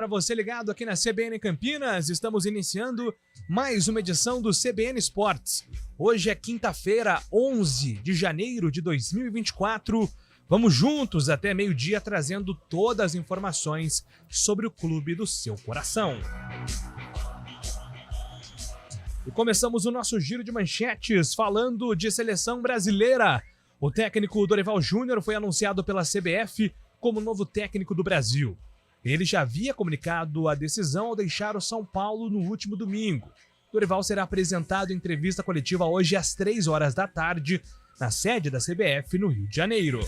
Para você ligado aqui na CBN Campinas, estamos iniciando mais uma edição do CBN Esportes. Hoje é quinta-feira, 11 de janeiro de 2024. Vamos juntos até meio-dia trazendo todas as informações sobre o clube do seu coração. E começamos o nosso giro de manchetes falando de seleção brasileira. O técnico Dorival Júnior foi anunciado pela CBF como novo técnico do Brasil. Ele já havia comunicado a decisão ao deixar o São Paulo no último domingo. Dorival será apresentado em entrevista coletiva hoje às 3 horas da tarde, na sede da CBF no Rio de Janeiro.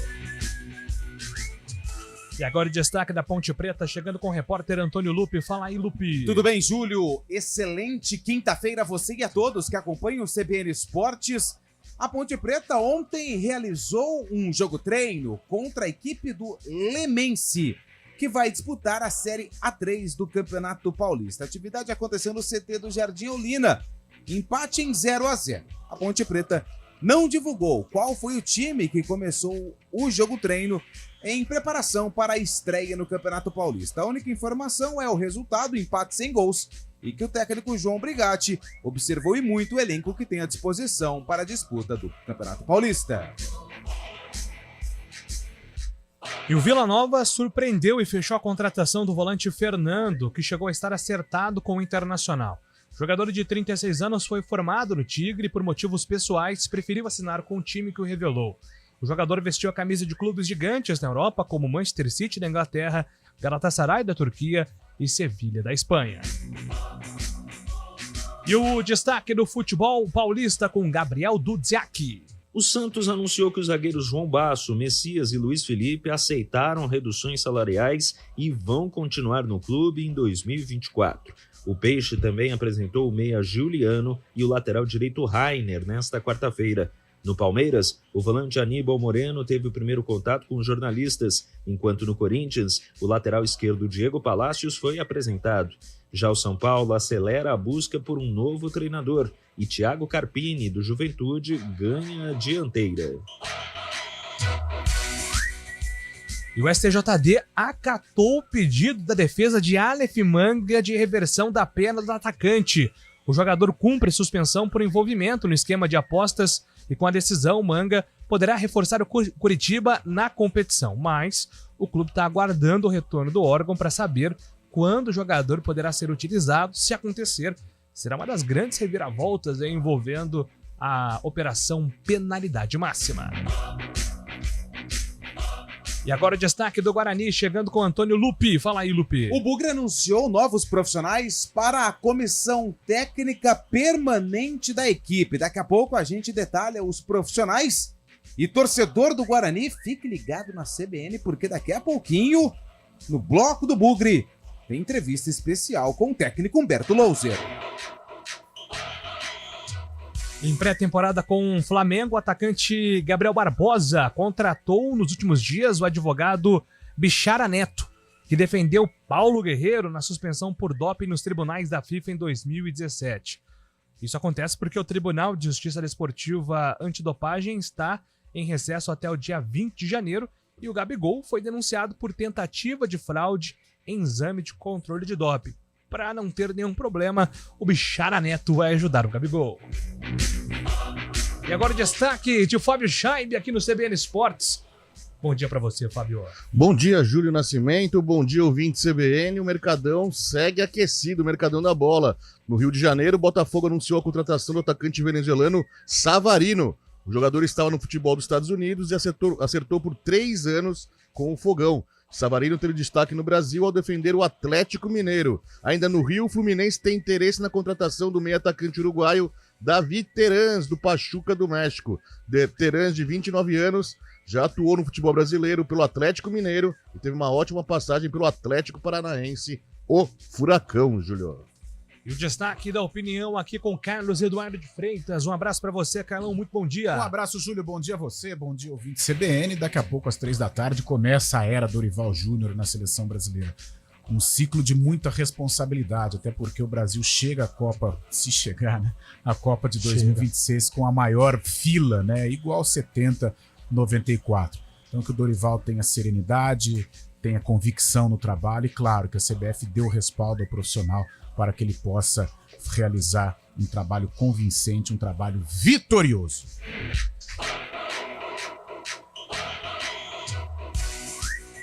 E agora o destaque da Ponte Preta, chegando com o repórter Antônio Lupi. Fala aí, Lupi. Tudo bem, Júlio? Excelente quinta-feira a você e a todos que acompanham o CBN Esportes. A Ponte Preta ontem realizou um jogo-treino contra a equipe do Lemense, que vai disputar a Série A3 do Campeonato Paulista. A atividade aconteceu no CT do Jardim Olina. Empate em 0-0. A Ponte Preta não divulgou qual foi o time que começou o jogo-treino em preparação para a estreia no Campeonato Paulista. A única informação é o resultado, empate sem gols, e que o técnico João Brigatti observou e muito o elenco que tem à disposição para a disputa do Campeonato Paulista. E o Vila Nova surpreendeu e fechou a contratação do volante Fernando, que chegou a estar acertado com o Internacional. O jogador de 36 anos foi formado no Tigre e, por motivos pessoais, preferiu assinar com o time que o revelou. O jogador vestiu a camisa de clubes gigantes na Europa, como Manchester City da Inglaterra, Galatasaray da Turquia e Sevilha da Espanha. E o destaque do futebol paulista com Gabriel Dudziak. O Santos anunciou que os zagueiros João Basso, Messias e Luiz Felipe aceitaram reduções salariais e vão continuar no clube em 2024. O Peixe também apresentou o meia Juliano e o lateral direito Rainer nesta quarta-feira. No Palmeiras, o volante Aníbal Moreno teve o primeiro contato com os jornalistas, enquanto no Corinthians, o lateral esquerdo Diego Palacios foi apresentado. Já o São Paulo acelera a busca por um novo treinador e Thiago Carpini, do Juventude, ganha a dianteira. E o STJD acatou o pedido da defesa de Aleph Manga de reversão da pena do atacante. O jogador cumpre suspensão por envolvimento no esquema de apostas e com a decisão, Manga poderá reforçar o Curitiba na competição. Mas o clube está aguardando o retorno do órgão para saber quando o jogador poderá ser utilizado. Se acontecer, será uma das grandes reviravoltas envolvendo a operação penalidade máxima. E agora o destaque do Guarani, chegando com Antônio Lupi. Fala aí, Lupi. O Bugre anunciou novos profissionais para a comissão técnica permanente da equipe. Daqui a pouco a gente detalha os profissionais. E torcedor do Guarani, fique ligado na CBN, porque daqui a pouquinho, no bloco do Bugre, tem entrevista especial com o técnico Humberto Louser. Em pré-temporada com o Flamengo, o atacante Gabriel Barbosa contratou nos últimos dias o advogado Bichara Neto, que defendeu Paulo Guerreiro na suspensão por doping nos tribunais da FIFA em 2017. Isso acontece porque o Tribunal de Justiça Desportiva Antidopagem está em recesso até o dia 20 de janeiro e o Gabigol foi denunciado por tentativa de fraude em exame de controle de doping. Para não ter nenhum problema, o Bichara Neto vai ajudar o Gabigol. E agora o destaque de Fábio Scheib aqui no CBN Esportes. Bom dia para você, Fábio. Bom dia, Júlio Nascimento. Bom dia, ouvinte CBN. O Mercadão segue aquecido, o Mercadão da Bola. No Rio de Janeiro, o Botafogo anunciou a contratação do atacante venezuelano Savarino. O jogador estava no futebol dos Estados Unidos e acertou por 3 anos com o Fogão. Savarino teve destaque no Brasil ao defender o Atlético Mineiro. Ainda no Rio, o Fluminense tem interesse na contratação do meio atacante uruguaio David Terans, do Pachuca do México. Terans, de 29 anos, já atuou no futebol brasileiro pelo Atlético Mineiro e teve uma ótima passagem pelo Atlético Paranaense, o Furacão, Júlio. E o destaque da opinião aqui com Carlos Eduardo de Freitas. Um abraço para você, Carlão. Muito bom dia. Um abraço, Júlio. Bom dia a você. Bom dia, ouvinte CBN. Daqui a pouco, às 3 da tarde, começa a era Dorival Júnior na seleção brasileira. Um ciclo de muita responsabilidade, até porque o Brasil chega à Copa, se chegar, né? A Copa de 2026 com a maior fila, né? Igual 70, 94. Então que o Dorival tenha serenidade, tenha convicção no trabalho e, claro, que a CBF dê o respaldo ao profissional para que ele possa realizar um trabalho convincente, um trabalho vitorioso.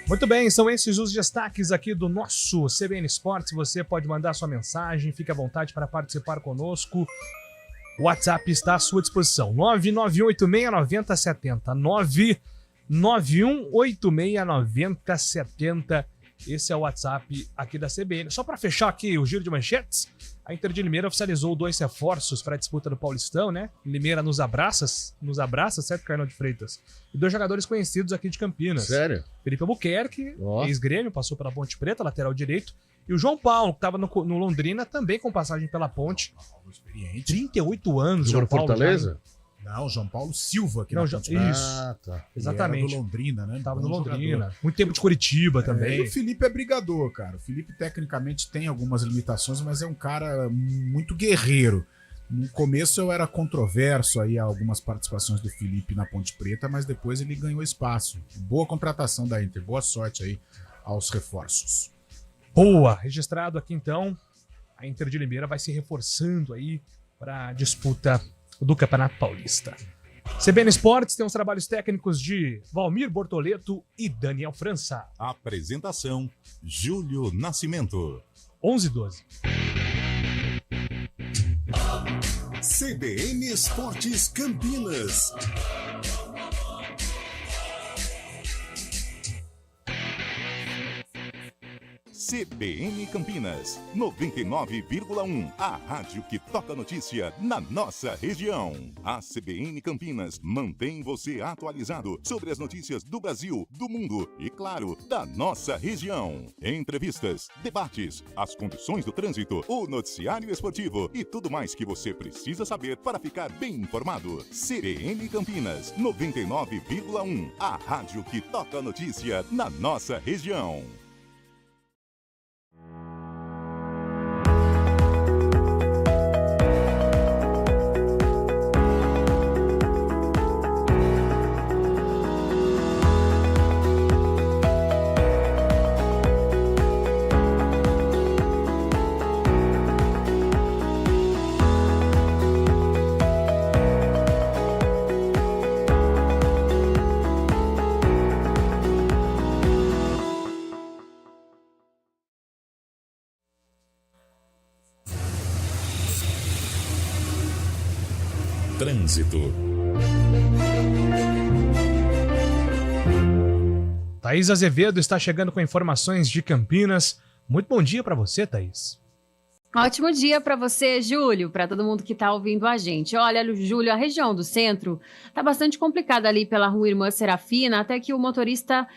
Muito bem, são esses os destaques aqui do nosso CBN Esportes. Você pode mandar sua mensagem, fique à vontade para participar conosco. O WhatsApp está à sua disposição, 991869070, 991869070. Esse é o WhatsApp aqui da CBN. Só para fechar aqui o giro de manchetes, a Inter de Limeira oficializou 2 reforços para a disputa do Paulistão, né? Limeira nos abraça, certo, Carnal de Freitas? E 2 jogadores conhecidos aqui de Campinas. Sério? Felipe Albuquerque, Ó. ex-grêmio, passou pela Ponte Preta, lateral direito. E o João Paulo, que estava no Londrina, também com passagem pela Ponte. Experiente. 38 anos, Jogou João no Paulo. Fortaleza? Não, João Paulo Silva, que Não, na Jo- Ponte Preta. Isso. Ah, tá. Ele Exatamente. era do Londrina, né? Tava no Bom Londrina. jogador. Muito tempo de Curitiba E também. o Felipe é brigador, cara. O Felipe tecnicamente tem algumas limitações, mas é um cara muito guerreiro. No começo eu era controverso aí algumas participações do Felipe na Ponte Preta, mas depois ele ganhou espaço. Boa contratação da Inter. Boa sorte aí aos reforços. Boa! Registrado aqui então, a Inter de Limeira vai se reforçando aí para a disputa do Campeonato Paulista. CBN Esportes tem os trabalhos técnicos de Valmir Bortoleto e Daniel França. Apresentação: Júlio Nascimento. 11-12. CBN Esportes Campinas. CBN Campinas, 99,1. A rádio que toca notícia na nossa região. A CBN Campinas mantém você atualizado sobre as notícias do Brasil, do mundo e, claro, da nossa região. Entrevistas, debates, as condições do trânsito, o noticiário esportivo e tudo mais que você precisa saber para ficar bem informado. CBN Campinas, 99,1. A rádio que toca notícia na nossa região. Trânsito. Thaís Azevedo está chegando com informações de Campinas. Muito bom dia para você, Thaís. Ótimo dia para você, Júlio, para todo mundo que está ouvindo a gente. Olha, Júlio, a região do centro está bastante complicada ali pela rua Irmã Serafina, até que o motorista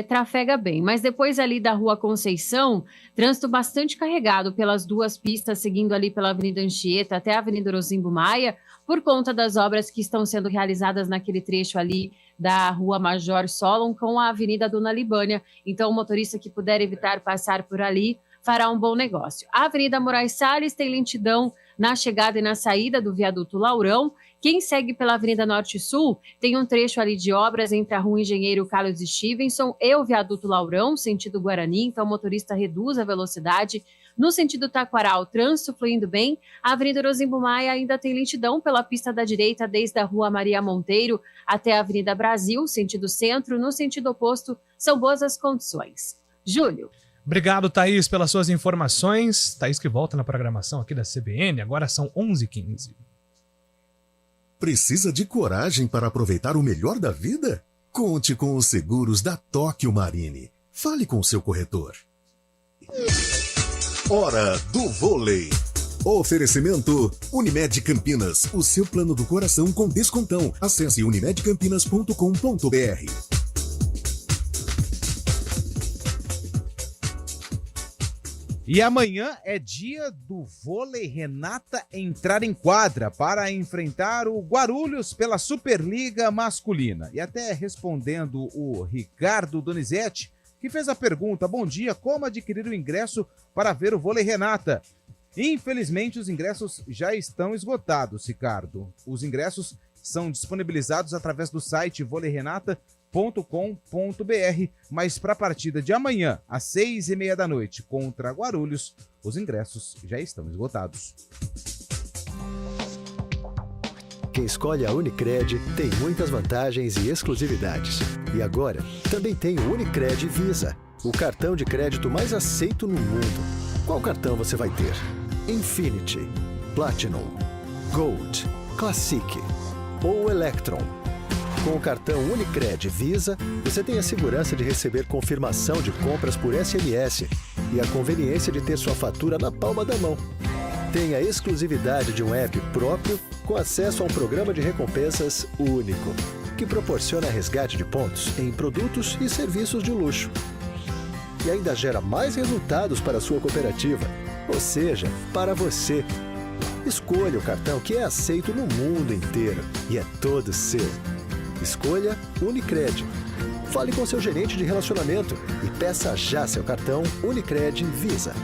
trafega bem. Mas depois ali da rua Conceição, trânsito bastante carregado pelas 2 pistas, seguindo ali pela Avenida Anchieta até a Avenida Orozimbo Maia, por conta das obras que estão sendo realizadas naquele trecho ali da rua Major Solon com a Avenida Dona Libânia. Então, o motorista que puder evitar passar por ali fará um bom negócio. A Avenida Moraes Salles tem lentidão na chegada e na saída do viaduto Laurão. Quem segue pela Avenida Norte e Sul tem um trecho ali de obras entre a rua Engenheiro Carlos Stevenson e o viaduto Laurão, sentido Guarani, então o motorista reduz a velocidade. No sentido Taquaral, trânsito fluindo bem. A Avenida Orozimbo Maia ainda tem lentidão pela pista da direita, desde a rua Maria Monteiro até a Avenida Brasil, sentido centro. No sentido oposto, são boas as condições. Júlio. Obrigado, Thaís, pelas suas informações. Thaís que volta na programação aqui da CBN, agora são 11h15. Precisa de coragem para aproveitar o melhor da vida? Conte com os seguros da Tóquio Marine. Fale com seu corretor. Hora do vôlei. Oferecimento Unimed Campinas, o seu plano do coração com descontão. Acesse unimedcampinas.com.br. E amanhã é dia do vôlei Renata entrar em quadra para enfrentar o Guarulhos pela Superliga Masculina. E até respondendo o Ricardo Donizete, que fez a pergunta: bom dia, como adquirir o ingresso para ver o vôlei Renata? Infelizmente, os ingressos já estão esgotados, Ricardo. Os ingressos são disponibilizados através do site vôleirenata.com.br. mas para a partida de amanhã, às 6h30 da noite, contra Guarulhos, os ingressos já estão esgotados. Quem escolhe a Unicred tem muitas vantagens e exclusividades. E agora, também tem o Unicred Visa, o cartão de crédito mais aceito no mundo. Qual cartão você vai ter? Infinity, Platinum, Gold, Classic ou Electron? Com o cartão Unicred Visa, você tem a segurança de receber confirmação de compras por SMS e a conveniência de ter sua fatura na palma da mão. Tem a exclusividade de um app próprio com acesso a um programa de recompensas único, que proporciona resgate de pontos em produtos e serviços de luxo. E ainda gera mais resultados para a sua cooperativa, ou seja, para você. Escolha o cartão que é aceito no mundo inteiro e é todo seu. Escolha Unicred. Fale com seu gerente de relacionamento e peça já seu cartão Unicred Visa.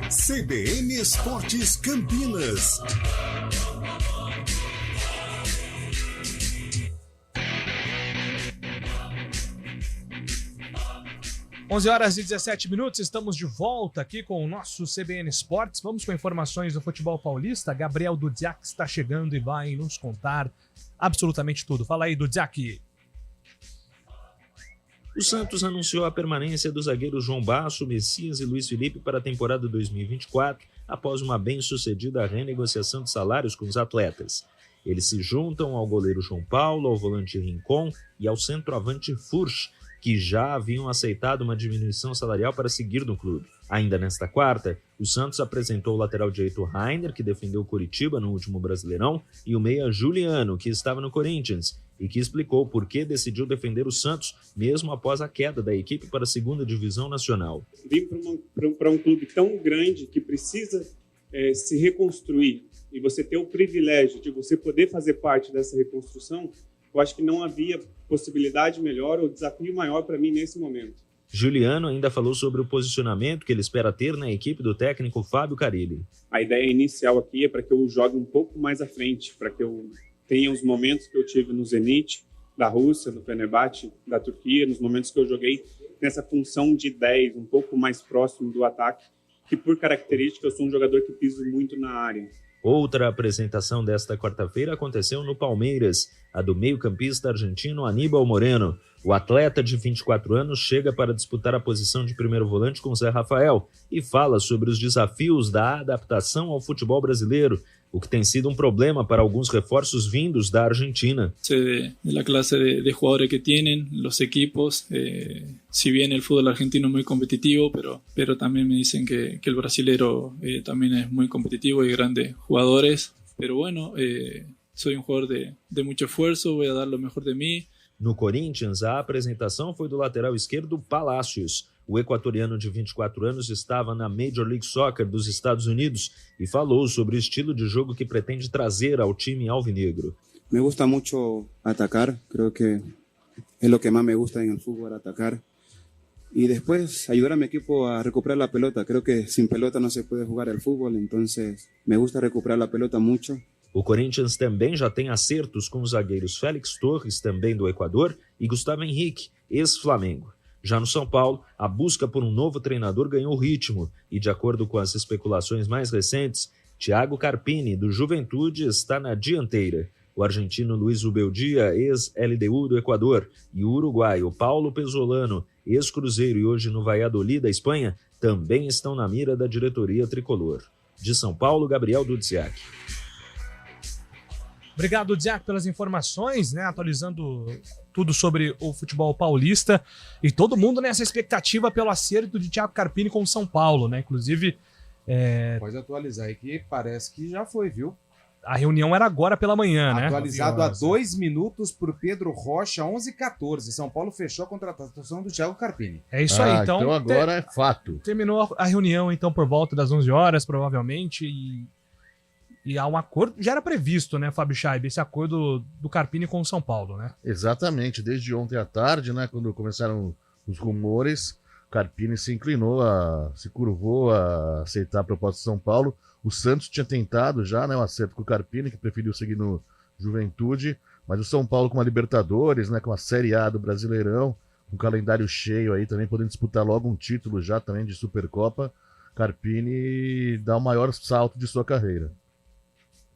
CBN Esportes Campinas. Onze horas e 17 minutos, estamos de volta aqui com o nosso CBN Esportes. Vamos com informações do futebol paulista. Gabriel Dudziak está chegando e vai nos contar absolutamente tudo. Fala aí, Dudziak. O Santos anunciou a permanência dos zagueiros João Basso, Messias e Luiz Felipe para a temporada 2024, após uma bem-sucedida renegociação de salários com os atletas. Eles se juntam ao goleiro João Paulo, ao volante Rincon e ao centroavante Furch, que já haviam aceitado uma diminuição salarial para seguir no clube. Ainda nesta quarta, o Santos apresentou o lateral direito Rainer, que defendeu o Coritiba no último Brasileirão, e o meia Juliano, que estava no Corinthians, e que explicou por que decidiu defender o Santos, mesmo após a queda da equipe para a segunda divisão nacional. Vim para um clube tão grande que precisa se reconstruir, e você ter o privilégio de você poder fazer parte dessa reconstrução, eu acho que não havia possibilidade melhor ou desafio maior para mim nesse momento. Juliano ainda falou sobre o posicionamento que ele espera ter na equipe do técnico Fábio Carille. A ideia inicial aqui é para que eu jogue um pouco mais à frente, para que eu tenha os momentos que eu tive no Zenit, da Rússia, no Fenerbahçe, da Turquia, nos momentos que eu joguei nessa função de 10, um pouco mais próximo do ataque, que por característica eu sou um jogador que piso muito na área. Outra apresentação desta quarta-feira aconteceu no Palmeiras, a do meio-campista argentino Aníbal Moreno. O atleta de 24 anos chega para disputar a posição de primeiro volante com Zé Rafael e fala sobre os desafios da adaptação ao futebol brasileiro, o que tem sido um problema para alguns reforços vindos da Argentina. De la clase de jugadores que tienen los equipos, si bien el fútbol argentino es muy competitivo, pero también me dicen que el brasilero también es muy competitivo y grandes jugadores, pero bueno, soy un jugador de mucho esfuerzo, voy a dar lo mejor de mí. No Corinthians, a apresentação foi do lateral esquerdo Palacios. O equatoriano de 24 anos estava na Major League Soccer dos Estados Unidos e falou sobre o estilo de jogo que pretende trazer ao time alvinegro. Me gusta mucho atacar, creo que es lo que más me gusta en el fútbol, atacar. Y después ayudar a mi equipo a recuperar la pelota. Creo que sin pelota no se puede jugar el fútbol, entonces me gusta recuperar la pelota mucho. O Corinthians também já tem acertos com os zagueiros Félix Torres, também do Equador, e Gustavo Henrique, ex-Flamengo. Já no São Paulo, a busca por um novo treinador ganhou ritmo e, de acordo com as especulações mais recentes, Thiago Carpini, do Juventude, está na dianteira. O argentino Luiz Ubeldia, ex-LDU do Equador, e o uruguaio Paulo Pesolano, ex-Cruzeiro e hoje no Valladolid da Espanha, também estão na mira da diretoria tricolor. De São Paulo, Gabriel Dudziak. Obrigado, Diaco, pelas informações, né? Atualizando tudo sobre o futebol paulista e todo mundo nessa expectativa pelo acerto de Thiago Carpini com o São Paulo, né? Inclusive... Pode atualizar aí que parece que já foi, viu? A reunião era agora pela manhã, né? Atualizado há 2 minutos por Pedro Rocha, 11h14. São Paulo fechou a contratação do Thiago Carpini. É isso aí, então agora é fato. Terminou a reunião, então, por volta das 11 horas, provavelmente, e há um acordo, já era previsto, né, Fábio Chaib, esse acordo do Carpini com o São Paulo, né? Exatamente, desde ontem à tarde, né, quando começaram os rumores, Carpini se curvou a aceitar a proposta de São Paulo. O Santos tinha tentado já, né, um acerto com o Carpini, que preferiu seguir no Juventude, mas o São Paulo com a Libertadores, né, com a Série A do Brasileirão, um calendário cheio aí também, podendo disputar logo um título já também de Supercopa, Carpini dá o maior salto de sua carreira.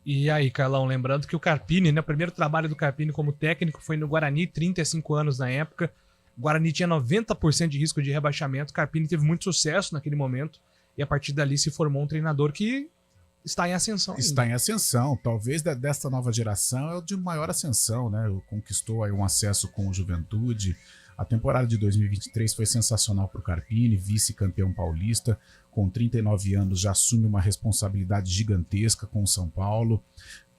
E aí, Carlão, lembrando que o Carpini, né, o primeiro trabalho do Carpini como técnico foi no Guarani, 35 anos na época. O Guarani tinha 90% de risco de rebaixamento, o Carpini teve muito sucesso naquele momento, e a partir dali se formou um treinador que está em ascensão. Está em ascensão. Talvez desta nova geração é o de maior ascensão, né? Conquistou aí um acesso com o Juventude. A temporada de 2023 foi sensacional para o Carpini, vice-campeão paulista. Com 39 anos já assume uma responsabilidade gigantesca com o São Paulo.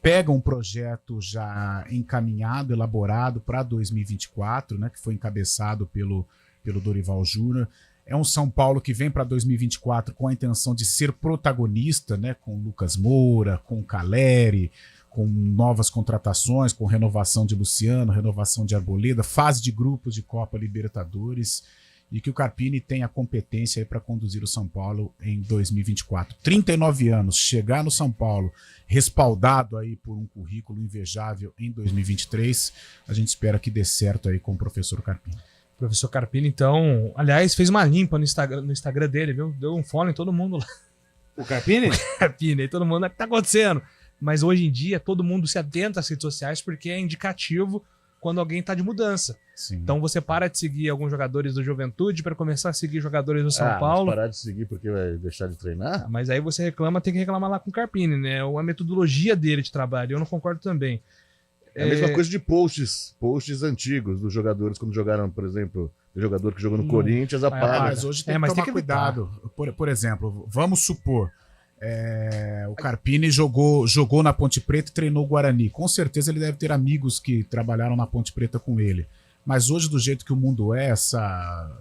Pega um projeto já encaminhado, elaborado para 2024, né? Que foi encabeçado pelo Dorival Júnior. É um São Paulo que vem para 2024 com a intenção de ser protagonista, né? Com Lucas Moura, com Caleri, com novas contratações, com renovação de Luciano, renovação de Arboleda, fase de grupos de Copa Libertadores, e que o Carpini tem a competência para conduzir o São Paulo em 2024. 39 anos, chegar no São Paulo respaldado aí por um currículo invejável em 2023, a gente espera que dê certo aí com o professor Carpini. O professor Carpini, então, aliás, fez uma limpa no Instagram dele, viu? Deu um follow em todo mundo lá. O Carpini? O Carpini, aí todo mundo, o que tá acontecendo? Mas hoje em dia, todo mundo se atenta às redes sociais porque é indicativo quando alguém tá de mudança. Sim. Então você para de seguir alguns jogadores do Juventude para começar a seguir jogadores do São Paulo. Mas parar de seguir porque vai deixar de treinar? Mas aí você reclama, tem que reclamar lá com o Carpini, né? A metodologia dele de trabalho, eu não concordo também. É a mesma coisa de posts antigos dos jogadores, quando jogaram, por exemplo, o jogador que jogou no Corinthians, apaga. Mas hoje tem que tomar cuidado. Por exemplo, vamos supor, o Carpini jogou na Ponte Preta e treinou o Guarani. Com certeza ele deve ter amigos que trabalharam na Ponte Preta com ele. Mas hoje, do jeito que o mundo é, essa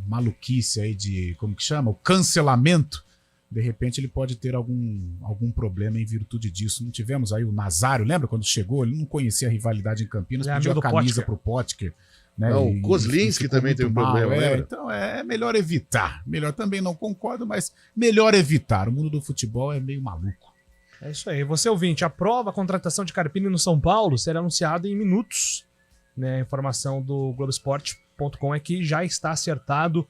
maluquice aí de, como que chama? O cancelamento, de repente ele pode ter algum problema em virtude disso. Não tivemos aí o Nazário, lembra quando chegou? Ele não conhecia a rivalidade em Campinas, pediu a camisa pro Potker. Né? Não, o Kozlinski também tem um problema, lembra? Então é melhor evitar. Melhor, também não concordo, mas melhor evitar. O mundo do futebol é meio maluco. É isso aí. Você, ouvinte, aprova a contratação de Carpini no São Paulo? Será anunciado em minutos. Né? A informação do Globoesporte.com é que já está acertado.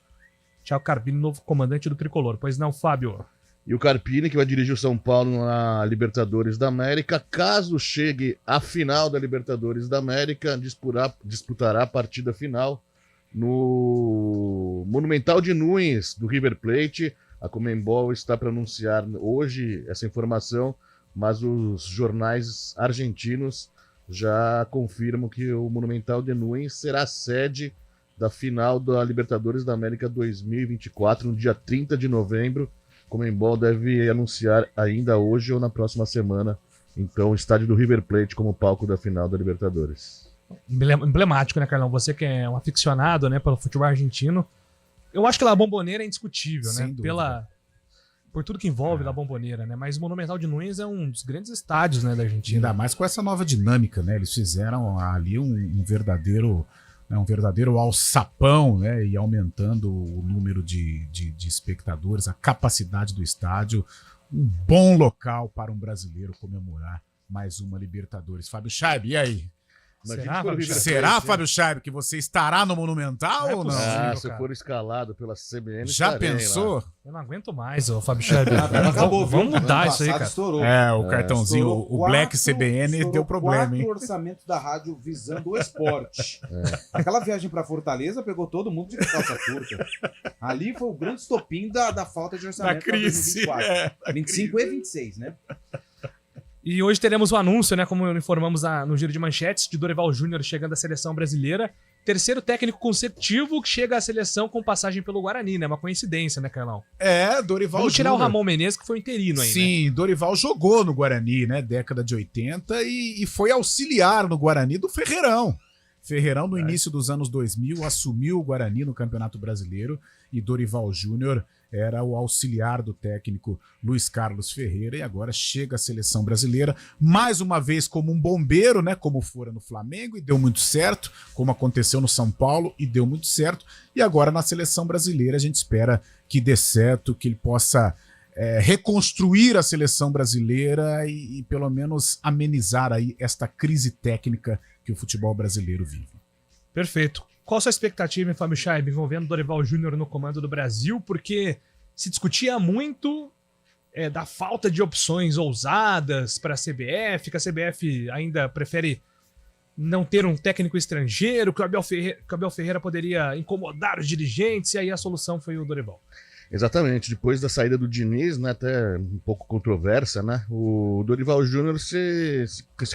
Thiago Carpini, novo comandante do Tricolor. Pois não, Fábio? E o Carpini, que vai dirigir o São Paulo na Libertadores da América, caso chegue à final da Libertadores da América, disputará a partida final no Monumental de Nunes, do River Plate. A Conmebol está para anunciar hoje essa informação, mas os jornais argentinos já confirmam que o Monumental de Nunes será a sede da final da Libertadores da América 2024, no dia 30 de novembro. Conmebol deve anunciar ainda hoje ou na próxima semana, então, o estádio do River Plate como palco da final da Libertadores. Emblemático, né, Carlão? Você que é um aficionado, né, pelo futebol argentino, eu acho que La Bombonera é indiscutível, né? Por tudo que envolve La Bombonera, né? Mas o Monumental de Nunes é um dos grandes estádios, né, da Argentina. Ainda mais com essa nova dinâmica, né? Eles fizeram ali um verdadeiro alçapão, né? E aumentando o número de espectadores, a capacidade do estádio. Um bom local para um brasileiro comemorar mais uma Libertadores. Fábio Scheib, e aí? Será, Fábio Scheib, que você estará no Monumental ou não? Se eu for escalado pela CBN, já pensou? Lá. Eu não aguento mais, ô Fábio Scheib. Vamos mudar isso aí, cara. Estourou. O cartãozinho, o Black CBN deu problema, hein? O orçamento da rádio visando o esporte. Aquela viagem pra Fortaleza pegou todo mundo de calça curta. Ali foi o grande estopim da falta de orçamento da crise. 2024. 25 e 26, né? E hoje teremos o anúncio, né, como informamos no Giro de Manchetes, de Dorival Júnior chegando à seleção brasileira. Terceiro técnico consecutivo que chega à seleção com passagem pelo Guarani, né? Uma coincidência, né, Carlão? Dorival Vamos tirar Júnior. o Ramon Menezes, que foi interino aí, Sim, né? Dorival jogou no Guarani, né? Década de 80 e foi auxiliar no Guarani do Ferreirão. Ferreirão, no início dos anos 2000, assumiu o Guarani no Campeonato Brasileiro e Dorival Júnior era o auxiliar do técnico Luiz Carlos Ferreira e agora chega à seleção brasileira, mais uma vez como um bombeiro, né, como fora no Flamengo e deu muito certo, como aconteceu no São Paulo e deu muito certo, e agora na seleção brasileira a gente espera que dê certo, que ele possa reconstruir a seleção brasileira e pelo menos amenizar aí esta crise técnica que o futebol brasileiro vive. Perfeito. Qual a sua expectativa, Fábio Scheib, envolvendo Dorival Júnior no comando do Brasil? Porque se discutia muito da falta de opções ousadas para a CBF, que a CBF ainda prefere não ter um técnico estrangeiro, que o Abel Ferreira poderia incomodar os dirigentes, e aí a solução foi o Dorival. Exatamente, depois da saída do Diniz, né, até um pouco controversa, né, o Dorival Júnior se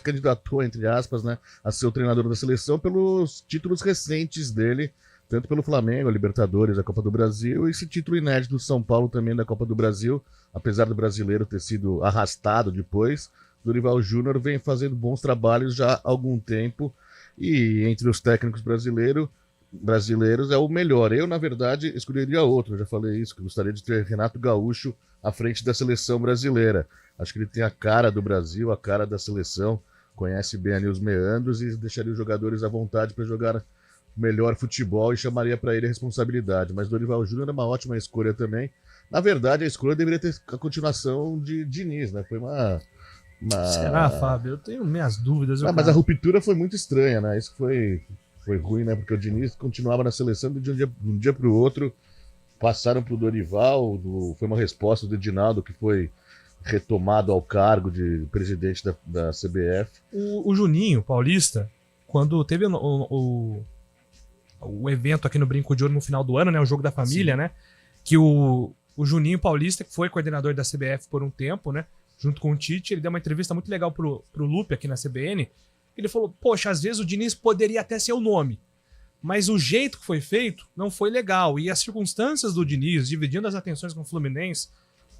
candidatou, entre aspas, né, a ser o treinador da seleção pelos títulos recentes dele, tanto pelo Flamengo, a Libertadores, a Copa do Brasil, e esse título inédito do São Paulo também da Copa do Brasil, apesar do brasileiro ter sido arrastado depois, Dorival Júnior vem fazendo bons trabalhos já há algum tempo, e entre os técnicos brasileiros é o melhor. Eu, na verdade, escolheria outro, eu já falei isso, que gostaria de ter Renato Gaúcho à frente da seleção brasileira. Acho que ele tem a cara do Brasil, a cara da seleção, conhece bem ali os meandros e deixaria os jogadores à vontade para jogar melhor futebol e chamaria para ele a responsabilidade. Mas Dorival Júnior é uma ótima escolha também. Na verdade, a escolha deveria ter a continuação de Diniz, né? Foi uma... Será, Fábio? Eu tenho minhas dúvidas. Mas a ruptura foi muito estranha, né? Isso foi ruim, né? Porque o Diniz continuava na seleção de um dia para o outro. Passaram para o Dorival. Foi uma resposta do Edinaldo, que foi retomado ao cargo de presidente da CBF. O Juninho Paulista, quando teve o evento aqui no Brinco de Ouro no final do ano, né? O Jogo da Família, sim, né? Que o Juninho Paulista, que foi coordenador da CBF por um tempo, né? Junto com o Tite, ele deu uma entrevista muito legal pro Lupe aqui na CBN. Ele falou, poxa, às vezes o Diniz poderia até ser o nome, mas o jeito que foi feito não foi legal. E as circunstâncias do Diniz, dividindo as atenções com o Fluminense,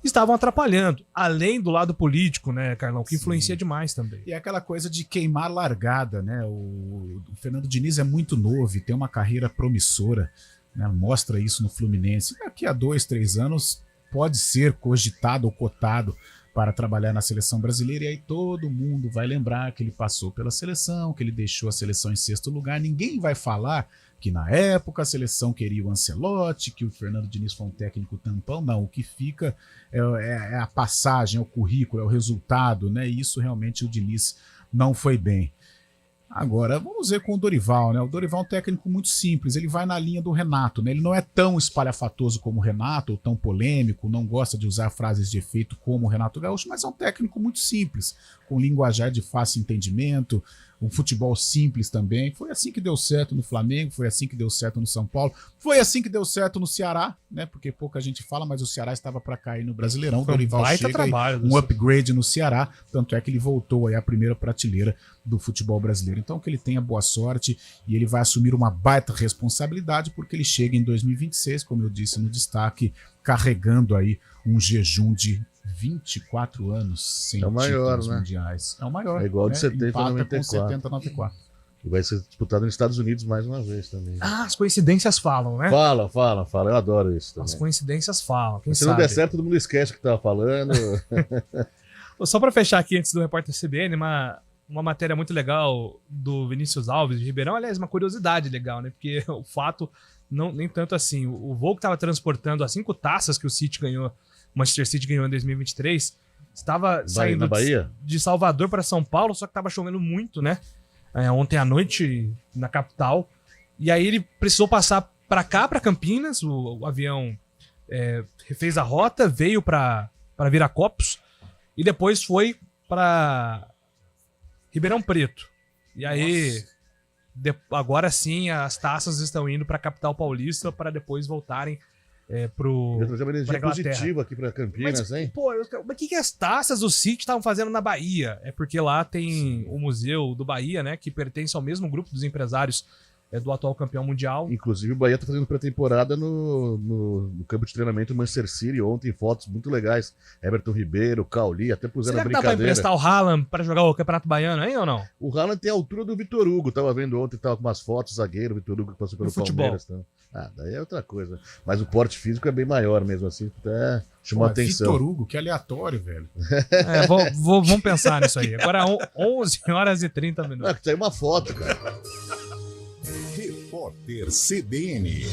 estavam atrapalhando. Além do lado político, né, Carlão, que influencia demais também. E aquela coisa de queimar largada, né? O Fernando Diniz é muito novo e tem uma carreira promissora, né? Mostra isso no Fluminense. Daqui a 2, 3 anos pode ser cogitado ou cotado para trabalhar na seleção brasileira, e aí todo mundo vai lembrar que ele passou pela seleção, que ele deixou a seleção em 6º lugar. Ninguém vai falar que na época a seleção queria o Ancelotti, que o Fernando Diniz foi um técnico tampão. Não, o que fica é a passagem, é o currículo, é o resultado, né? E isso realmente o Diniz não foi bem. Agora, vamos ver com o Dorival, né? O Dorival é um técnico muito simples, ele vai na linha do Renato, né? Ele não é tão espalhafatoso como o Renato, ou tão polêmico, não gosta de usar frases de efeito como o Renato Gaúcho, mas é um técnico muito simples, com linguajar de fácil entendimento, um futebol simples também. Foi assim que deu certo no Flamengo, foi assim que deu certo no São Paulo, foi assim que deu certo no Ceará, né? Porque pouca gente fala, mas o Ceará estava para cair no Brasileirão. O Dorival chega aí, um upgrade no Ceará, tanto é que ele voltou aí à primeira prateleira do futebol brasileiro. Então que ele tenha boa sorte e ele vai assumir uma baita responsabilidade, porque ele chega em 2026, como eu disse no destaque, carregando aí um jejum de 24 anos sem títulos mundiais. É o maior. É igual de 70 a 94. 70 a 94. E vai ser disputado nos Estados Unidos mais uma vez também. Ah, as coincidências falam, né? Fala. Eu adoro isso também. As coincidências falam. Quem Se sabe? não der certo, todo mundo esquece o que tava falando. Só para fechar aqui, antes do repórter CBN, uma matéria muito legal do Vinícius Alves de Ribeirão. Aliás, uma curiosidade legal, né? Porque o fato, nem tanto assim. O voo que estava transportando as 5 taças que o City ganhou, o Manchester City ganhou em 2023, estava saindo de Salvador para São Paulo, só que estava chovendo muito, né? Ontem à noite na capital. E aí ele precisou passar para cá, para Campinas. O avião refez a rota, veio para Viracopos e depois foi para Ribeirão Preto. E aí, agora sim, as taças estão indo para a capital paulista para depois voltarem pro. Eu trouxe uma energia positiva aqui para Campinas, mas, hein? Pô, mas o que as taças do City estavam fazendo na Bahia? É porque lá tem o Museu do Bahia, né? Que pertence ao mesmo grupo dos empresários do atual campeão mundial. Inclusive o Bahia tá fazendo pré-temporada no campo de treinamento do Manchester City. Ontem fotos muito legais. Everton Ribeiro, Cauli, até puseram Será a que dá pra brincadeira. emprestar o Haaland pra jogar o Campeonato Baiano, hein, ou não? O Haaland tem a altura do Vitor Hugo. Tava vendo ontem, tava com umas fotos, zagueiro, Vitor Hugo que passou pelo Palmeiras. Então. Daí é outra coisa. Mas o porte físico é bem maior mesmo assim. Até chamou a atenção. Vitor Hugo, que aleatório, velho. Vamos pensar nisso aí. Agora 11h30. Ah, tem uma foto, cara. Repórter CBN.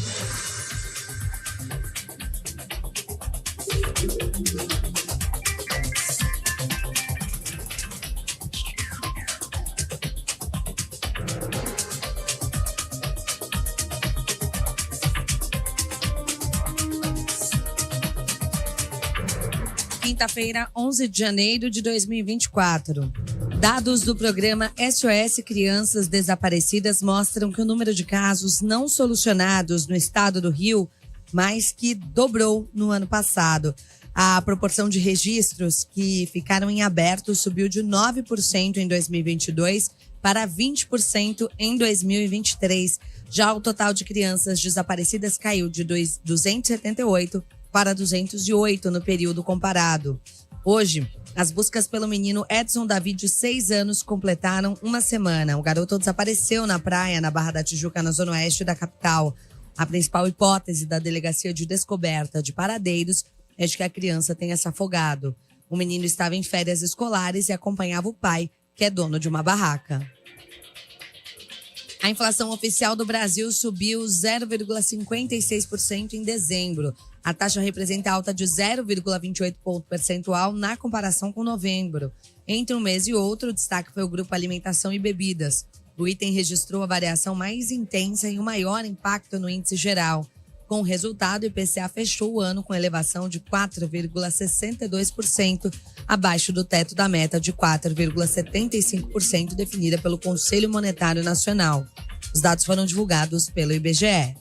Quinta-feira, 11 de janeiro de 2024. Dados do programa SOS Crianças Desaparecidas mostram que o número de casos não solucionados no estado do Rio mais que dobrou no ano passado. A proporção de registros que ficaram em aberto subiu de 9% em 2022 para 20% em 2023. Já o total de crianças desaparecidas caiu de 278 para 208 no período comparado. Hoje, as buscas pelo menino Edson Davi, de 6 anos, completaram uma semana. O garoto desapareceu na praia, na Barra da Tijuca, na zona oeste da capital. A principal hipótese da Delegacia de Descoberta de Paradeiros é de que a criança tenha se afogado. O menino estava em férias escolares e acompanhava o pai, que é dono de uma barraca. A inflação oficial do Brasil subiu 0,56% em dezembro. A taxa representa alta de 0,28 ponto percentual na comparação com novembro. Entre um mês e outro, o destaque foi o grupo Alimentação e Bebidas. O item registrou a variação mais intensa e o maior impacto no índice geral. Com o resultado, o IPCA fechou o ano com elevação de 4,62%, abaixo do teto da meta de 4,75% definida pelo Conselho Monetário Nacional. Os dados foram divulgados pelo IBGE.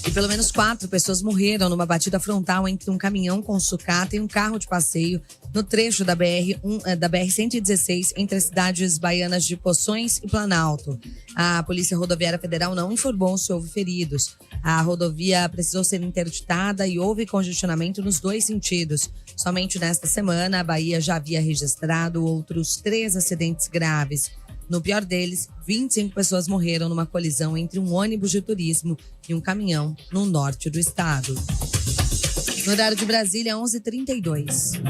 E pelo menos 4 pessoas morreram numa batida frontal entre um caminhão com sucata e um carro de passeio no trecho da BR-116 entre as cidades baianas de Poções e Planalto. A Polícia Rodoviária Federal não informou se houve feridos. A rodovia precisou ser interditada e houve congestionamento nos 2 sentidos. Somente nesta semana, a Bahia já havia registrado outros 3 acidentes graves. No pior deles, 25 pessoas morreram numa colisão entre um ônibus de turismo e um caminhão no norte do estado. No horário de Brasília, 11h32.